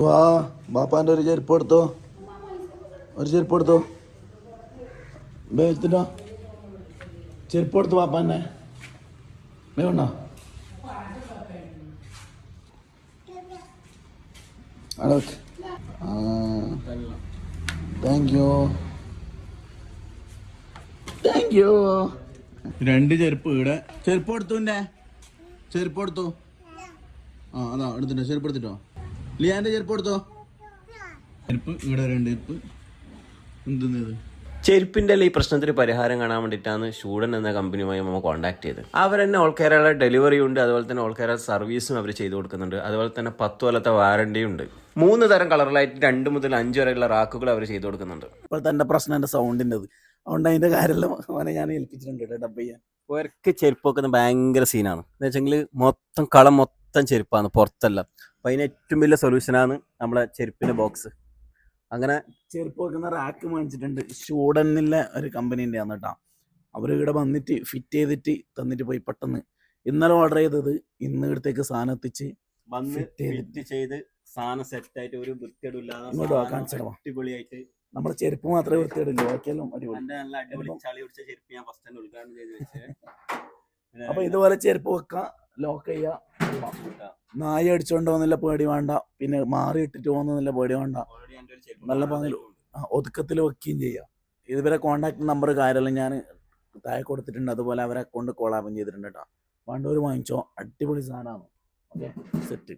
വാ ബാപ്പാൻ്റെ ഒരു ചെരുപ്പ് എടുത്തോ, ഒരു ചെരുപ്പ് എടുത്തോ, എടുത്തിട്ടോ, ചെരുപ്പ് എടുത്തു ബാപ്പാൻ്റെ വേണോ? അവിടെ വെക്ക്. Thank you, thank you. രണ്ട് ചെരുപ്പ് ഇവിടെ. ചെരുപ്പ് എടുത്തു, എൻ്റെ ചെരുപ്പ് എടുത്തു. അതാ എടുത്തിട്ടോ, ചെരുപ്പ് എടുത്തിട്ടോ. ലിയാൻ്റെ ചെരുപ്പ് എടുത്തോ. ചെരുപ്പ് ഇവിടെ രണ്ട് ചെരുപ്പ്. എന്തെന്നത് ചെരുപ്പിൻ്റെ ഈ പ്രശ്നത്തിന് പരിഹാരം കാണാൻ വേണ്ടിയിട്ടാണ് ഷൂഡൻ എന്ന കമ്പനിയുമായി നമ്മൾ കോൺടാക്ട് ചെയ്തത്. അവർ തന്നെ ഓൾ കേരള ഡെലിവറി ഉണ്ട്, അതുപോലെ തന്നെ ഓൾ കേരള സർവീസും അവർ ചെയ്തു കൊടുക്കുന്നുണ്ട്. അതുപോലെ തന്നെ 10 കൊല്ലത്തെ വാറണ്ടിയും ഉണ്ട്. 3 തരം കളറിലായിട്ട് 2 മുതൽ 5 വരെയുള്ള റാക്കുകൾ അവർ ചെയ്തു കൊടുക്കുന്നുണ്ട്. ഇപ്പോൾ തന്നെ പ്രശ്നം എൻ്റെ സൗണ്ടിൻ്റെത്, അതുകൊണ്ട് അതിൻ്റെ കാര്യമെല്ലാം അവനെ ഞാൻ ഏൽപ്പിച്ചിട്ടുണ്ട് കേട്ടോ ഡബ് ചെയ്യാൻ. അവർക്ക് ചെരുപ്പ് വെക്കുന്നത് ഭയങ്കര സീനാണ്. എന്ന് വെച്ചെങ്കിൽ മൊത്തം കളം മൊത്തം ചെരുപ്പാണ്, പുറത്തല്ല. അപ്പോൾ അതിന് ഏറ്റവും വലിയ സൊല്യൂഷനാണ് നമ്മളെ ചെരുപ്പിൻ്റെ ബോക്സ്. അങ്ങനെ ചെരുപ്പ് വെക്കുന്ന റാക്ക് മേടിച്ചിട്ടുണ്ട്. ഷൂഡനിലെ ഒരു കമ്പനീൻ്റെ ആണ് കേട്ടോ. അവർ ഇവിടെ വന്നിട്ട് ഫിറ്റ് ചെയ്തിട്ട് തന്നിട്ട് പോയി. പെട്ടെന്ന് ഇന്നലെ ഓർഡർ ചെയ്തത് ഇന്ന് ഇവിടത്തേക്ക് സാധനം എത്തിച്ച് ഫിറ്റ് ചെയ്ത് സാധനം സെറ്റായിട്ട് ഒരു വൃത്തിയിടില്ലാതെ അടിപൊളിയായിട്ട്. നമ്മുടെ ചെരുപ്പ് മാത്രമേ വൃത്തിയിടില്ല, ബാക്കിയെല്ലാം അടിപൊളി. നല്ല അടിപൊളി ചളി പിടിച്ച ചെരുപ്പ് ഞാൻ ഫസ്റ്റ് തന്നെ ഉദ്ഘാടനം ചെയ്ത് വെച്ചത്. അപ്പൊ ഇതുപോലെ ചെരുപ്പ് വെക്കാം, ലോക്ക് ചെയ്യാം. നായ അടിച്ചോണ്ട് പോകുന്നില്ല പേടി വേണ്ട, പിന്നെ മാറി ഇട്ടിട്ട് പോകുന്നില്ല പേടി വേണ്ട. നല്ല പതിൽ ഒതുക്കത്തിൽ വെക്കുകയും ചെയ്യാം. ഇതുവരെ കോൺടാക്ട് നമ്പർ കാര്യമെല്ലാം ഞാൻ താഴെ കൊടുത്തിട്ടുണ്ട്. അതുപോലെ അവരെ അക്കൗണ്ട് കോളാപം ചെയ്തിട്ടുണ്ട് കേട്ടോ. വേണ്ടവർ വാങ്ങിച്ചോ, അടിപൊളി സാധനമാണ്. Okay, set.